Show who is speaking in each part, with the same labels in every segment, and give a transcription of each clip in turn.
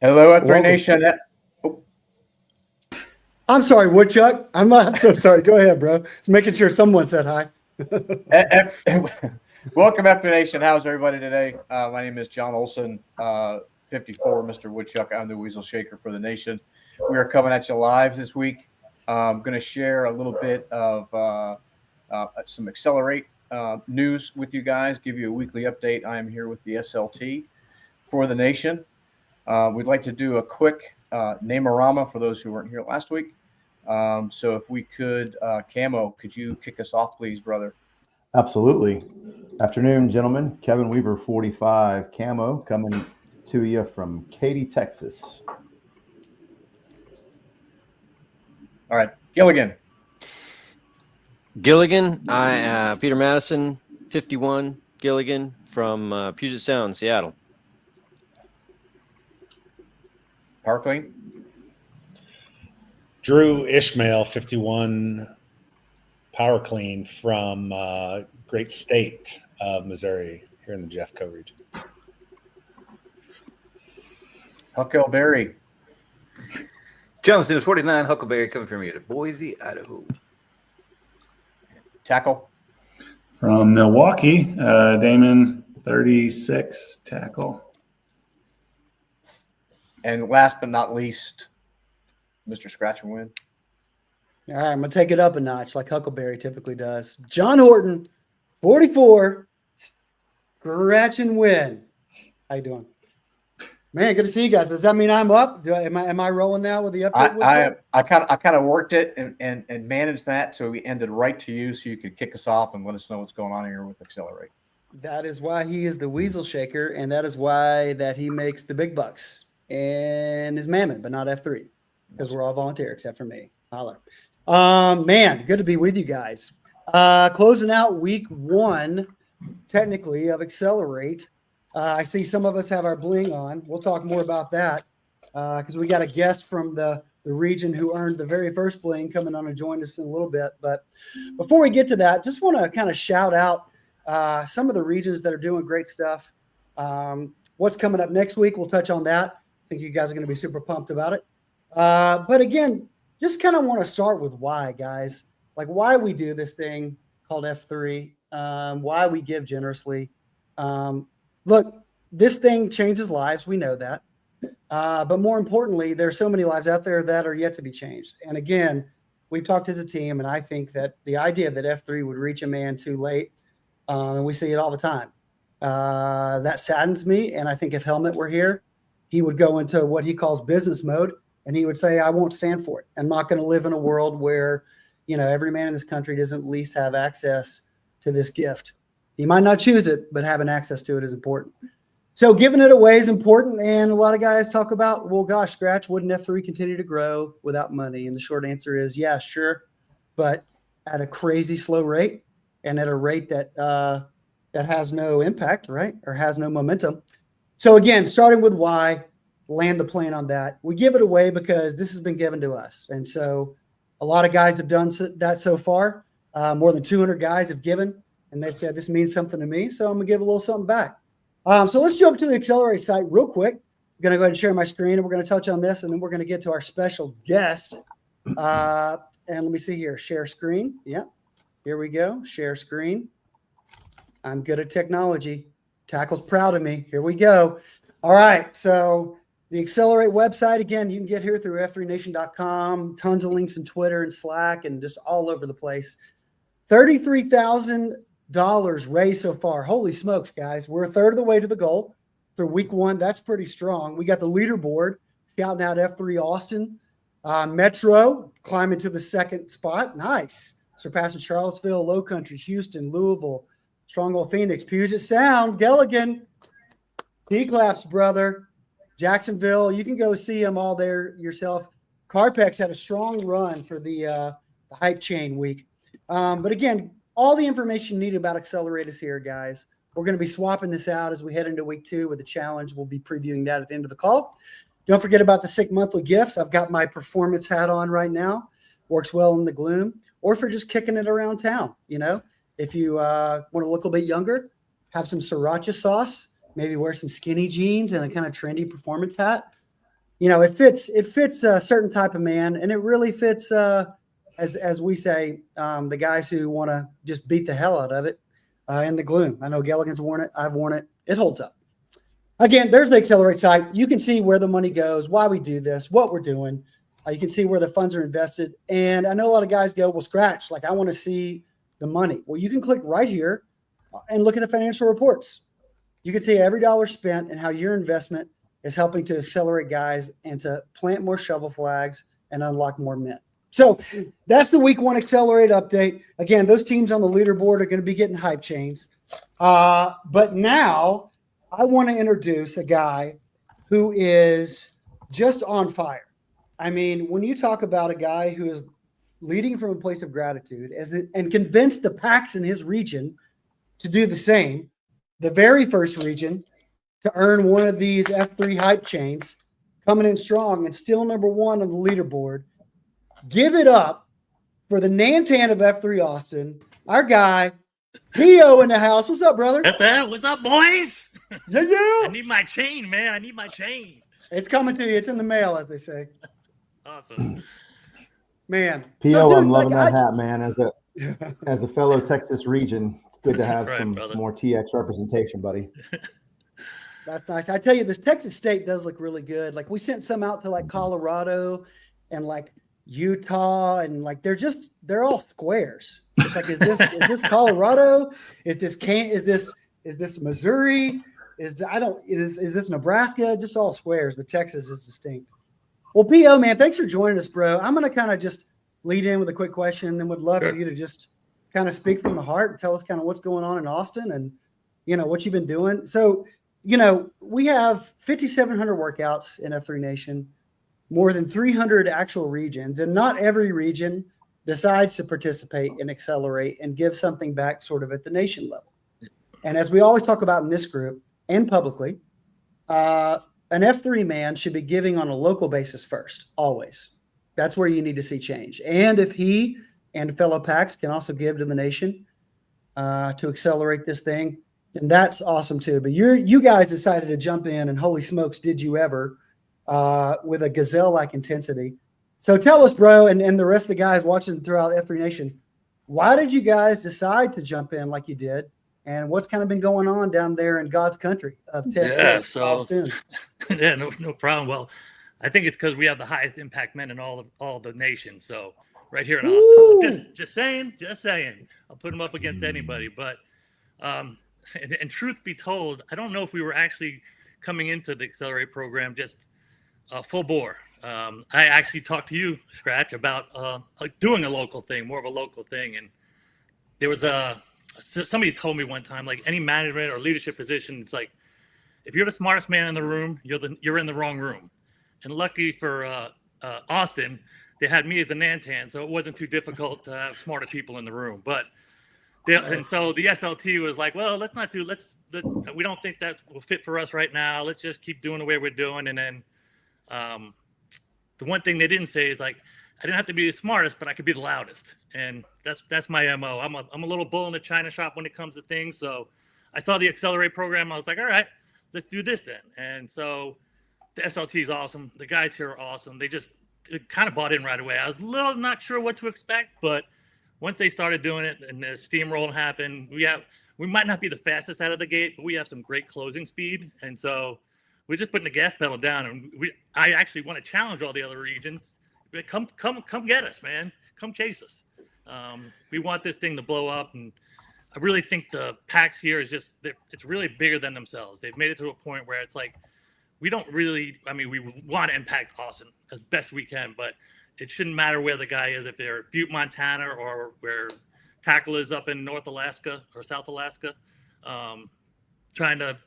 Speaker 1: Hello, F3 Nation.
Speaker 2: I'm sorry, Woodchuck. I'm so sorry. Go ahead, bro. Just making sure someone said hi.
Speaker 1: Welcome, F3 Nation. How's everybody today? My name is John Olson, 54, Mr. Woodchuck. I'm the Weasel Shaker for the Nation. We are coming at you live this week. I'm going to share a little bit of some Accelerate news with you guys, give you a weekly update. I am here with the SLT for the Nation. We'd like to do a quick name-a-rama for those who weren't here last week. So if we could, Camo, could you kick us off, please, brother?
Speaker 3: Absolutely. Afternoon, gentlemen. Kevin Weaver, 45, Camo, coming to you from Katy, Texas.
Speaker 1: All right, Gilligan.
Speaker 4: Peter Madison, 51, Gilligan from Puget Sound, Seattle.
Speaker 1: Parkling.
Speaker 5: Drew Ishmael, 51, Power Clean from great state of Missouri, here in the Jeffco region.
Speaker 1: Huckleberry.
Speaker 6: Johnston is 49, Huckleberry coming from here to Boise, Idaho.
Speaker 1: Tackle.
Speaker 7: From Milwaukee, Damon, 36, tackle.
Speaker 1: And last but not least, Mr. Scratch and Win.
Speaker 2: All right, I'm going to take it up a notch like Huckleberry typically does. John Horton, 44, Scratch and Win. How you doing? Man, good to see you guys. Does that mean I'm up? Am I rolling now with the update?
Speaker 1: I kind of worked it and managed that, so we ended right to you, so you could kick us off and let us know what's going on here with Accelerate.
Speaker 2: That is why he is the Weasel Shaker, and that is why that he makes the big bucks and is Mammon, but not F3, because we're all volunteer except for me. Holler. Man, good to be with you guys. Closing out week one, technically, of Accelerate. I see some of us have our bling on. We'll talk more about that because we got a guest from the region who earned the very first bling coming on to join us in a little bit. But before we get to that, just want to kind of shout out some of the regions that are doing great stuff. What's coming up next week, we'll touch on that. I think you guys are going to be super pumped about it. But again, just kind of want to start with why, guys. Like why we do this thing called F3, why we give generously. Look, this thing changes lives. We know that. But more importantly, there's so many lives out there that are yet to be changed. And again, we've talked as a team, and I think that the idea that F3 would reach a man too late, and we see it all the time, that saddens me. And I think if Helmet were here, he would go into what he calls business mode, and he would say, I won't stand for it. I'm not going to live in a world where, you know, every man in this country doesn't at least have access to this gift. He might not choose it, but having access to it is important. So giving it away is important. And a lot of guys talk about, well, gosh, Scratch, wouldn't F3 continue to grow without money? And the short answer is, yeah, sure. But at a crazy slow rate and at a rate that that has no impact, right? Or has no momentum. So again, starting with why, land the plane on that. We give it away because this has been given to us. And so a lot of guys have done that so far. More than 200 guys have given. And they've said, this means something to me, so I'm going to give a little something back. So let's jump to the Accelerate site real quick. going to go ahead and share my screen, and we're going to touch on this, and then we're going to get to our special guest. And let me see here. Share screen. Yeah. Here we go. Share screen. I'm good at technology. Tackle's proud of me. Here we go. All right. So the Accelerate website, again, you can get here through f3nation.com. Tons of links in Twitter and Slack and just all over the place. $33,000 raised so far. Holy smokes, guys. We're a third of the way to the goal for week one. That's pretty strong. We got the leaderboard shouting out F3 Austin. Metro climbing to the second spot. Nice. Surpassing Charlottesville, Low Country, Houston, Louisville, Stronghold Phoenix, Puget Sound, Gilligan. D-claps, brother. Jacksonville, you can go see them all there yourself. Carpex had a strong run for the Hype Chain week. But again, all the information needed about Accelerate is here, guys. We're going to be swapping this out as we head into week 2 with the challenge. We'll be previewing that at the end of the call. Don't forget about the SICK monthly gifts. I've got my performance hat on right now. Works well in the gloom. Or if you're just kicking it around town, if you want to look a little bit younger, have some sriracha sauce, maybe wear some skinny jeans and a kind of trendy performance hat. It fits a certain type of man, and it really fits, as we say, the guys who want to just beat the hell out of it in the gloom. I know Gilligan's worn it. I've worn it. It holds up. Again, there's the Accelerate site. You can see where the money goes, why we do this, what we're doing. You can see where the funds are invested. And I know a lot of guys go, well, Scratch, like I want to see the money. Well, you can click right here and look at the financial reports. You can see every dollar spent and how your investment is helping to accelerate guys and to plant more shovel flags and unlock more men. So that's the week 1 Accelerate update. Again, those teams on the leaderboard are going to be getting hype chains. But now I want to introduce a guy who is just on fire. I mean, when you talk about a guy who is leading from a place of gratitude and convinced the PAX in his region to do the same, the very first region to earn one of these F3 hype chains, coming in strong and still number 1 on the leaderboard. Give it up for the Nantan of F3 Austin, our guy, P.O. in the house. What's up, brother?
Speaker 8: That's it. What's up, boys?
Speaker 2: Yeah.
Speaker 8: I need my chain, man. I need my chain.
Speaker 2: It's coming to you. It's in the mail, as they say.
Speaker 8: Awesome.
Speaker 2: Man.
Speaker 3: P.O.,
Speaker 2: dude,
Speaker 3: I'm loving
Speaker 2: like,
Speaker 3: that hat, man. As a fellow Texas region, it's good to have
Speaker 8: right,
Speaker 3: some
Speaker 8: brother.
Speaker 3: more TX representation, buddy.
Speaker 2: That's nice. I tell you, this Texas State does look really good. Like we sent some out to like Colorado and like Utah, and like they're all squares. It's like, is this Colorado? Is this Missouri? Is this Nebraska? Just all squares, but Texas is distinct. Well, P.O., man, thanks for joining us, bro. I'm going to kind of just lead in with a quick question, and then would love for you to just kind of speak from the heart and tell us kind of what's going on in Austin and, what you've been doing. So, we have 5,700 workouts in F3 Nation, more than 300 actual regions, and not every region decides to participate and accelerate and give something back sort of at the nation level. And as we always talk about in this group and publicly, an F3 man should be giving on a local basis first, always. That's where you need to see change. And if he and fellow PAX can also give to the nation to accelerate this thing, and that's awesome too. But you guys decided to jump in, and holy smokes, did you ever, with a gazelle-like intensity. So tell us, bro, and the rest of the guys watching throughout F3 Nation, why did you guys decide to jump in like you did? And what's kind of been going on down there in God's country of Texas, Austin?
Speaker 8: Yeah, no problem. Well, I think it's because we have the highest impact men in all the nation. So right here in Austin, just saying, I'll put them up against anybody. But and truth be told, I don't know if we were actually coming into the Accelerate program just full bore. I actually talked to you, Scratch, about doing a local thing, more of a local thing. And there was somebody told me one time, like any management or leadership position, it's like, if you're the smartest man in the room, you're in the wrong room. And lucky for Austin, they had me as a Nantan, so it wasn't too difficult to have smarter people in the room. But and so the SLT was like, well, we don't think that will fit for us right now. Let's just keep doing the way we're doing. And then the one thing they didn't say is like, I didn't have to be the smartest, but I could be the loudest. And that's my MO. I'm a little bull in the china shop when it comes to things. So I saw the Accelerate program. I was like, all right, let's do this then. And so the SLT is awesome. The guys here are awesome. They kind of bought in right away. I was a little not sure what to expect, but once they started doing it and the steamroll happened, we might not be the fastest out of the gate, but we have some great closing speed. And so we're just putting the gas pedal down. And I actually want to challenge all the other regions. Come get us, man. Come chase us. We want this thing to blow up. And I really think the PAX here is it's really bigger than themselves. They've made it to a point where it's like, we want to impact Austin as best we can, but it shouldn't matter where the guy is, if they're Butte, Montana, or where Tackle is up in North Alaska or South Alaska, trying to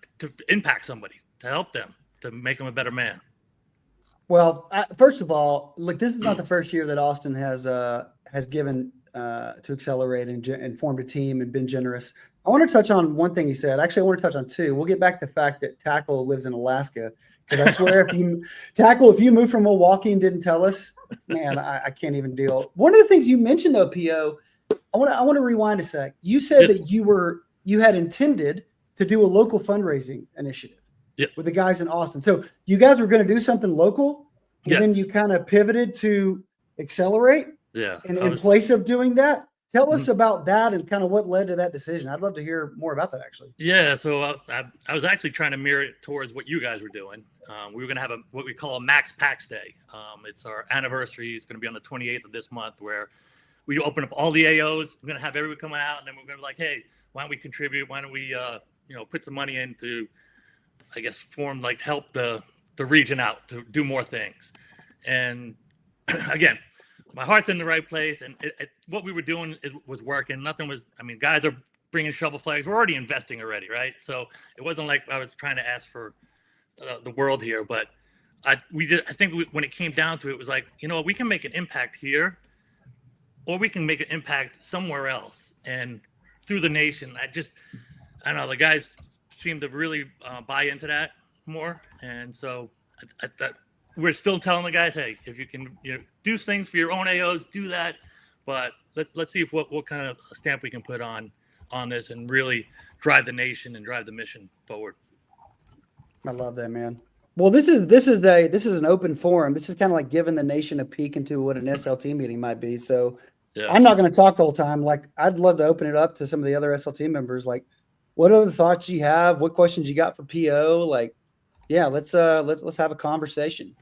Speaker 8: impact somebody, to help them, to make them a better man.
Speaker 2: Well, first of all, look, this is not the first year that Austin has given to Accelerate and formed a team and been generous. I want to touch on one thing he said. Actually, I want to touch on two. We'll get back to the fact that Tackle lives in Alaska, because I swear if you moved from Milwaukee and didn't tell us, man, I can't even deal. One of the things you mentioned though, P.O., I want to rewind a sec. You said that you had intended to do a local fundraising initiative with the guys in Austin. So you guys were going to do something local, and then you kind of pivoted to Accelerate.
Speaker 8: Yeah.
Speaker 2: And in place of doing that, tell us about that and kind of what led to that decision. I'd love to hear more about that, actually.
Speaker 8: Yeah, so I was actually trying to mirror it towards what you guys were doing. We were going to have what we call a Max PAX Day. It's our anniversary. It's going to be on the 28th of this month, where we open up all the AOs. We're going to have everyone come out, and then we're going to be like, hey, why don't we contribute? Why don't we, put some money in to, I guess, help the region out to do more things. And again, my heart's in the right place, and what we were doing was working. Nothing was. I mean, guys are bringing shovel flags. We're already investing already, right? So it wasn't like I was trying to ask for the world here. But I think when it came down to it, it was like, you know what, we can make an impact here, or we can make an impact somewhere else, and through the nation. I don't know. The guys seem to really buy into that more, and so I thought. We're still telling the guys, hey, if you can, do things for your own AOs, do that. But let's see what kind of stamp we can put on this and really drive the nation and drive the mission forward.
Speaker 2: I love that, man. Well, this is an open forum. This is kind of like giving the nation a peek into what an SLT meeting might be. So I'm not going to talk the whole time. Like, I'd love to open it up to some of the other SLT members. Like, what other thoughts you have? What questions you got for PO? Like, yeah, let's have a conversation.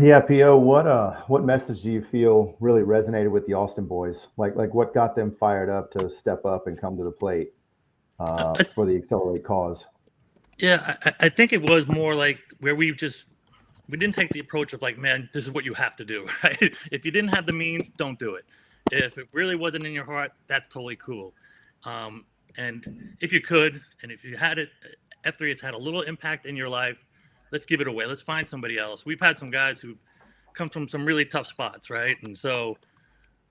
Speaker 3: Yeah, P.O., what message do you feel really resonated with the Austin boys? Like what got them fired up to step up and come to the plate for the Accelerate cause?
Speaker 8: Yeah, I think it was more like where we didn't take the approach of like, man, this is what you have to do, right? If you didn't have the means, don't do it. If it really wasn't in your heart, that's totally cool. And if you could, and if you had it, F3 has had a little impact in your life, let's give it away. Let's find somebody else. We've had some guys who've come from some really tough spots, right? And so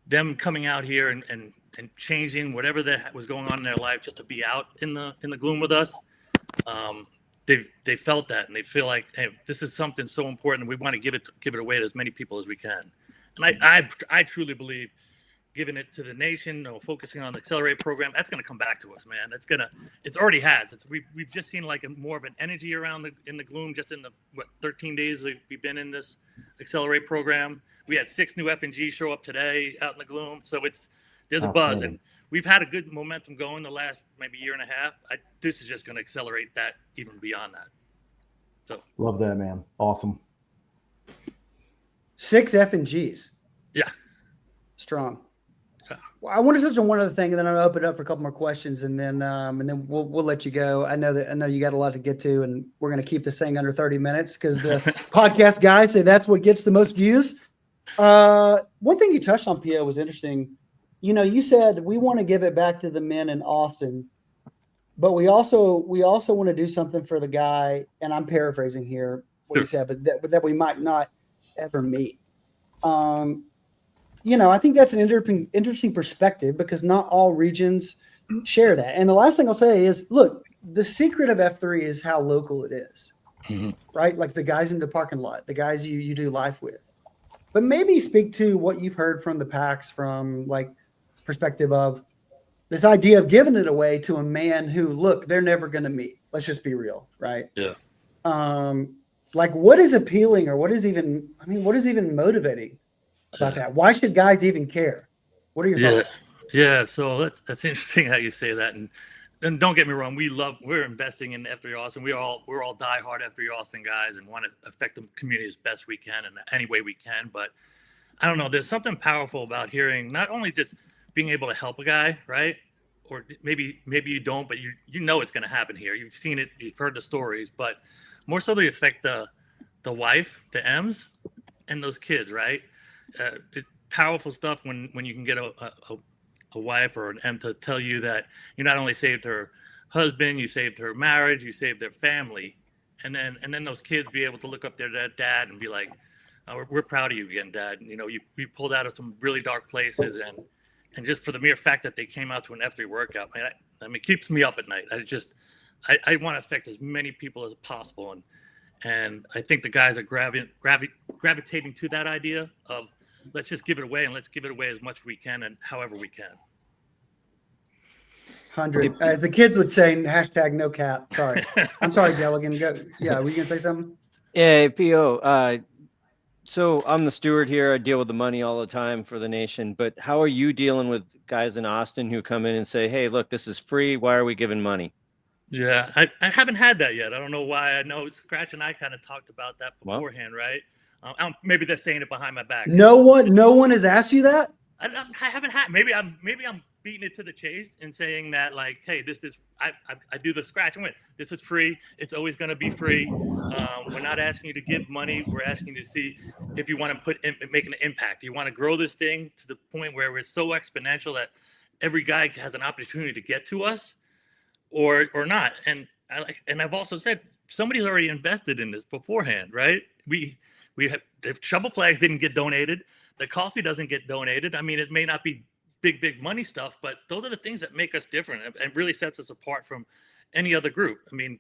Speaker 8: them coming out here and changing whatever that was going on in their life just to be out in the gloom with us, they felt that, and they feel like, hey, this is something so important. We want to give it away to as many people as we can. And I truly believe giving it to the nation, focusing on the Accelerate program, that's going to come back to us, man. It's already has. We've just seen like more of an energy around in the gloom just in the 13 days we've been in this Accelerate program. We had 6 new F&G show up today out in the gloom, so there's a buzz, and we've had a good momentum going the last maybe year and a half. This is just going to accelerate that even beyond that. So
Speaker 3: love that, man. Awesome.
Speaker 2: 6 F&Gs.
Speaker 8: Yeah,
Speaker 2: strong. Well, I want to touch on one other thing, and then I'll open it up for a couple more questions, and then we'll let you go. I know you got a lot to get to, and we're going to keep this thing under 30 minutes because the podcast guys say that's what gets the most views. One thing you touched on, P.O., was interesting. You said we want to give it back to the men in Austin, but we also want to do something for the guy, and I'm paraphrasing here what he said, but that we might not ever meet. I think that's an interesting perspective because not all regions share that. And the last thing I'll say is, look, the secret of F3 is how local it is, right? Like the guys in the parking lot, the guys you do life with. But maybe speak to what you've heard from the PAX from like perspective of this idea of giving it away to a man who, look, they're never going to meet. Let's just be real, right?
Speaker 8: Yeah.
Speaker 2: Like, what is appealing, or what is even motivating about that? Why should guys even care? What are your
Speaker 8: Yeah,
Speaker 2: thoughts?
Speaker 8: yeah. So that's interesting how you say that. And don't get me wrong, we're investing in F3 Austin. We're all diehard F3 Austin guys and want to affect the community as best we can in any way we can. But I don't know. There's something powerful about hearing not only just being able to help a guy, right? Or maybe you don't, but you know it's going to happen here. You've seen it, you've heard the stories, but more so they affect the wife, the M's, and those kids, right? Powerful stuff when you can get a wife or an M to tell you that you not only saved her husband, you saved her marriage, you saved their family, and then those kids be able to look up their dad and be like, oh, we're proud of you again, Dad. You know, you pulled out of some really dark places, and just for the mere fact that they came out to an F3 workout, man, I mean, it keeps me up at night. I want to affect as many people as possible, and I think the guys are gravitating to that idea of let's just give it away, and let's give it away as much as we can and however we can.
Speaker 2: 100. As the kids would say, hashtag no cap. Sorry. I'm sorry, Gilligan. Go. Yeah, were you going to say something?
Speaker 4: Yeah, PO. So I'm the steward here. I deal with the money all the time for the nation. But how are you dealing with guys in Austin who come in and say, hey, look, this is free. Why are we giving money?
Speaker 8: Yeah, I haven't had that yet. I don't know why. I know Scratch and I kind of talked about that beforehand, right? Maybe they're saying it behind my back.
Speaker 2: No one has asked you that?
Speaker 8: I haven't had. Maybe I'm beating it to the chase and saying that, like, hey, this is I do the Scratch and win. This is free. It's always going to be free. We're not asking you to give money. We're asking you to see if you want to make an impact. You want to grow this thing to the point where we're so exponential that every guy has an opportunity to get to us, or not. And I've also said somebody's already invested in this beforehand, right? We have, if shovel flags didn't get donated, the coffee doesn't get donated. I mean, it may not be big money stuff, but those are the things that make us different and really sets us apart from any other group. I mean,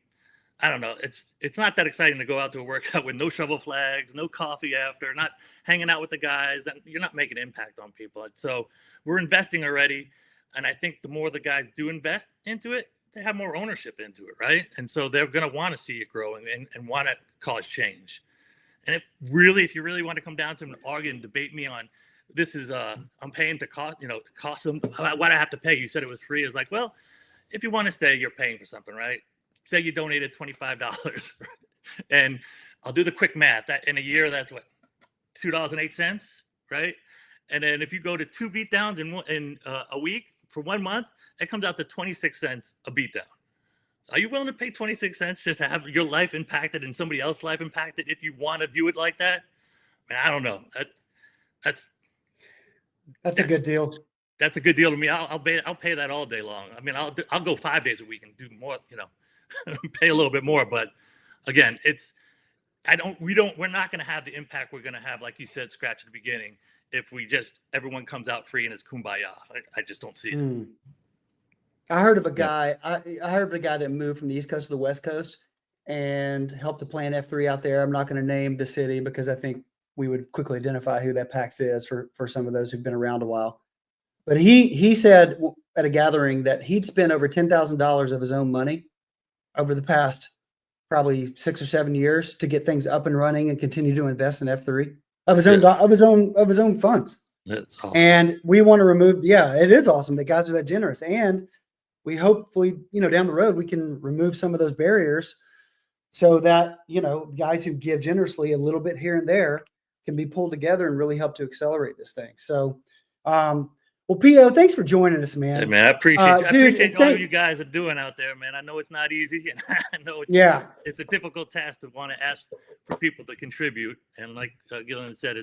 Speaker 8: I don't know. It's not that exciting to go out to a workout with no shovel flags, no coffee after, not hanging out with the guys. That you're not making an impact on people. So we're investing already, and I think the more the guys do invest into it, they have more ownership into it, right? And so they're going to want to see it growing and want to cause change. And if you really want to come down to an argument and debate me on this is I'm paying to cost them what I have to pay. You said it was free. It's like, well, if you want to say you're paying for something, right? Say you donated $25, and I'll do the quick math. That in a year, that's what, $2.08, right? And then if you go to 2 beatdowns in a week for 1 month, it comes out to 26 cents a beatdown. Are you willing to pay 26 cents just to have your life impacted and somebody else's life impacted if you want to view it like that? I mean, I don't know.
Speaker 2: That's a good deal.
Speaker 8: That's a good deal to me. I'll pay that all day long. I mean, I'll go 5 days a week and do more, pay a little bit more. But again, we're not going to have the impact we're going to have, like you said, Scratch, at the beginning, if everyone comes out free and it's kumbaya. I just don't see it.
Speaker 2: I heard of a guy. I heard of a guy that moved from the East Coast to the West Coast and helped to plan F3 out there. I'm not going to name the city because I think we would quickly identify who that PAX is for some of those who've been around a while. But he said at a gathering that he'd spent over $10,000 of his own money over the past probably 6 or 7 years to get things up and running and continue to invest in F3 of his own funds.
Speaker 8: That's awesome.
Speaker 2: And we want to remove. Yeah, it is awesome that guys are that generous, and we hopefully, down the road, we can remove some of those barriers so that, guys who give generously a little bit here and there can be pulled together and really help to accelerate this thing. So, well, P.O., thanks for joining us, man.
Speaker 8: Hey, man, I appreciate all you guys are doing out there, man. I know it's not easy, and I know it's a difficult task to want to ask for people to contribute. And like Gillian said,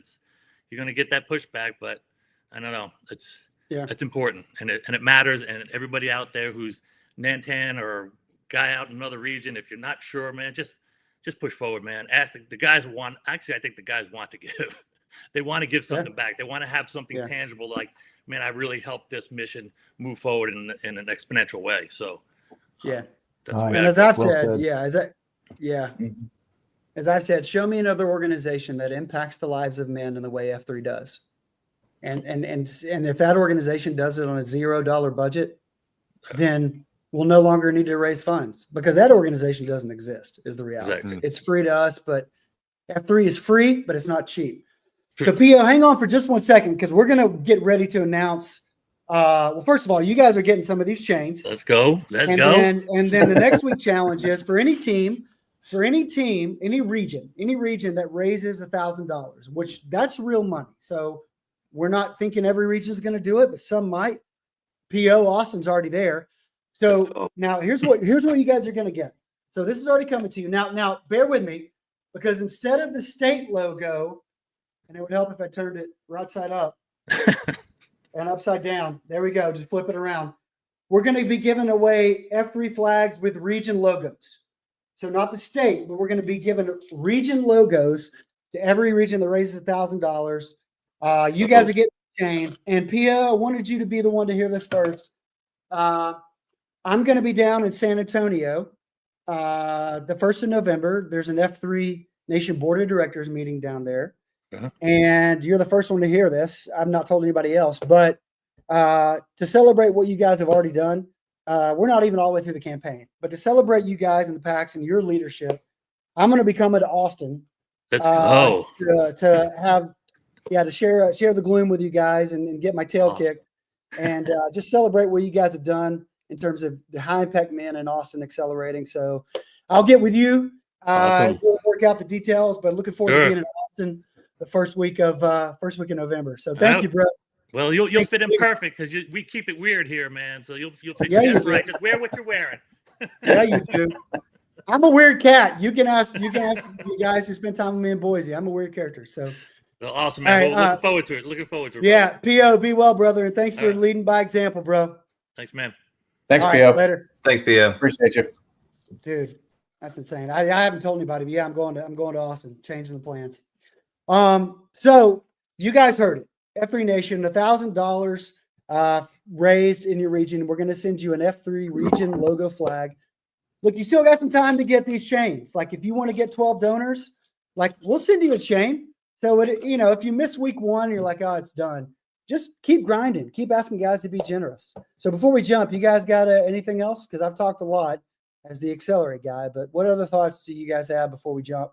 Speaker 8: you're going to get that pushback, but I don't know. It's important, and it matters. And everybody out there who's Nantan or guy out in another region, if you're not sure, man, just push forward, man. Ask the guys want. Actually, I think the guys want to give. They want to give something back. They want to have something tangible, like, man, I really helped this mission move forward in an exponential way. So, that's
Speaker 2: and as I've said, as I've said, show me another organization that impacts the lives of men in the way F3 does. And if that organization does it on a $0 budget, then we'll no longer need to raise funds because that organization doesn't exist, is the reality.
Speaker 8: Exactly.
Speaker 2: It's free to us, but F3 is free, but it's not cheap. So, Pio, hang on for just 1 second because we're going to get ready to announce. Well, first of all, you guys are getting some of these chains.
Speaker 8: Let's go. Let's
Speaker 2: And
Speaker 8: go.
Speaker 2: then the next week challenge is for any team, any region that raises $1,000, which that's real money. So we're not thinking every region is going to do it, but some might. PO Austin's already there.
Speaker 8: Let's
Speaker 2: So
Speaker 8: go.
Speaker 2: now here's what you guys are going to get. So this is already coming to you. Now bear with me because instead of the state logo, and it would help if I turned it right side up and upside down. There we go. Just flip it around. We're going to be giving away F3 flags with region logos. So not the state, but we're going to be giving region logos to every region that raises $1,000. You guys are getting changed. And Pia, I wanted you to be the one to hear this first. I'm going to be down in San Antonio the 1st of November. There's an F3 Nation Board of Directors meeting down there.
Speaker 8: Uh-huh.
Speaker 2: And you're the first one to hear this. I've not told anybody else, but to celebrate what you guys have already done, we're not even all the way through the campaign, but to celebrate you guys and the PAX and your leadership, I'm going to be coming to Austin
Speaker 8: Let's go.
Speaker 2: to share the gloom with you guys and get my tail
Speaker 8: Awesome.
Speaker 2: kicked and just celebrate what you guys have done in terms of the high impact men in Austin accelerating. So I'll get with you.
Speaker 8: Awesome.
Speaker 2: We'll work out the details, but looking forward to
Speaker 8: Sure.
Speaker 2: being in Austin the first week of November. So thank you, bro.
Speaker 8: Well, you'll
Speaker 2: Thanks
Speaker 8: fit in
Speaker 2: for-
Speaker 8: perfect because we keep it weird here, man. So you'll fit
Speaker 2: Yeah, you
Speaker 8: just
Speaker 2: do.
Speaker 8: right. Just wear what you're wearing.
Speaker 2: Yeah, you do. I'm a weird cat. You can ask the guys who spend time with me in Boise. I'm a weird character. So
Speaker 8: Well, awesome, man.
Speaker 2: All right,
Speaker 8: Well, looking forward to it. Looking forward to it.
Speaker 2: yeah, PO, be well, brother, and thanks
Speaker 8: All
Speaker 2: for
Speaker 8: right.
Speaker 2: leading by example, bro.
Speaker 8: Bro. Thanks, man.
Speaker 1: Thanks,
Speaker 2: All
Speaker 1: Pio.
Speaker 2: right, later,
Speaker 6: Thanks, Pio.
Speaker 1: Appreciate you.
Speaker 2: dude. That's insane. I haven't told anybody, but yeah, I'm going to Austin, changing the plans. So you guys heard it. F3 Nation, $1,000 raised in your region. We're going to send you an F3 region logo flag. Look, you still got some time to get these chains. Like if you want to get 12 donors, like we'll send you a chain. So if you miss week one, you're like, oh, it's done. Just keep grinding. Keep asking guys to be generous. So before we jump, you guys got anything else? Because I've talked a lot as the Accelerate guy, but what other thoughts do you guys have before we jump?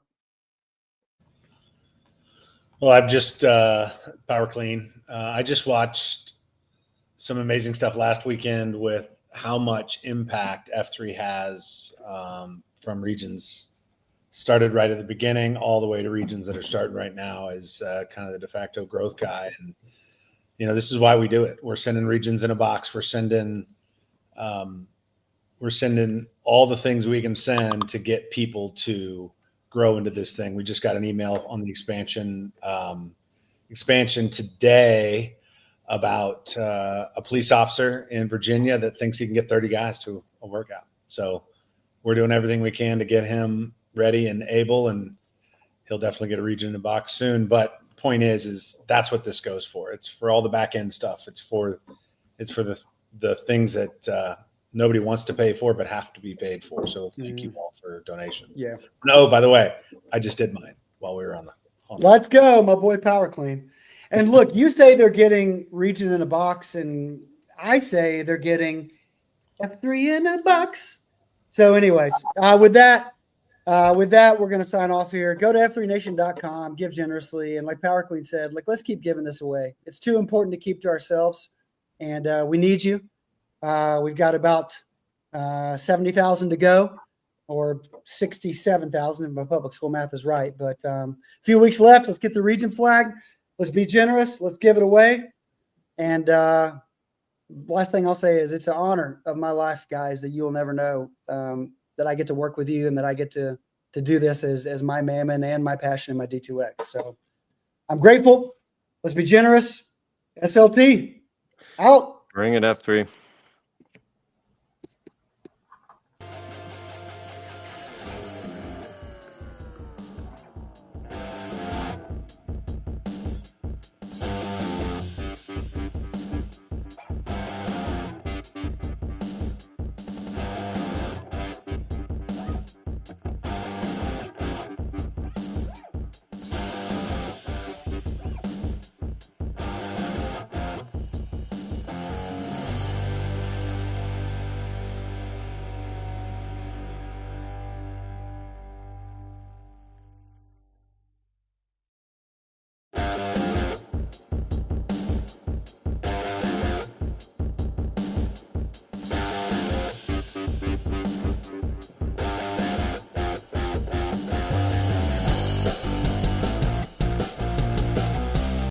Speaker 5: Well, I've just Power Clean. I just watched some amazing stuff last weekend with how much impact F3 has from regions started right at the beginning all the way to regions that are starting right now as kind of the de facto growth guy. And, this is why we do it. We're sending regions in a box. We're sending all the things we can send to get people to grow into this thing. We just got an email on the expansion today about a police officer in Virginia that thinks he can get 30 guys to a workout. So we're doing everything we can to get him ready and able, and he'll definitely get a region in the box soon. But the point is that's what this goes for. It's for all the back end stuff. It's for the things that nobody wants to pay for, but have to be paid for. So thank you all for donations.
Speaker 2: Yeah.
Speaker 5: No, by the way, I just did mine while we were on the.
Speaker 2: Let's go, my boy Power Clean. And look, you say they're getting region in a box, and I say they're getting F3 in a box. So anyways, with that, we're going to sign off here. Go to f3nation.com, give generously. And like Power Clean said, let's keep giving this away. It's too important to keep to ourselves, and we need you. We've got about 70,000 to go, or 67,000 if my public school math is right. But a few weeks left. Let's get the region flag. Let's be generous. Let's give it away. And last thing I'll say is it's an honor of my life, guys, that you will never know that I get to work with you and that I get to do this as my mammon and my passion and my D2X. So I'm grateful. Let's be generous. SLT out.
Speaker 4: Bring it F3.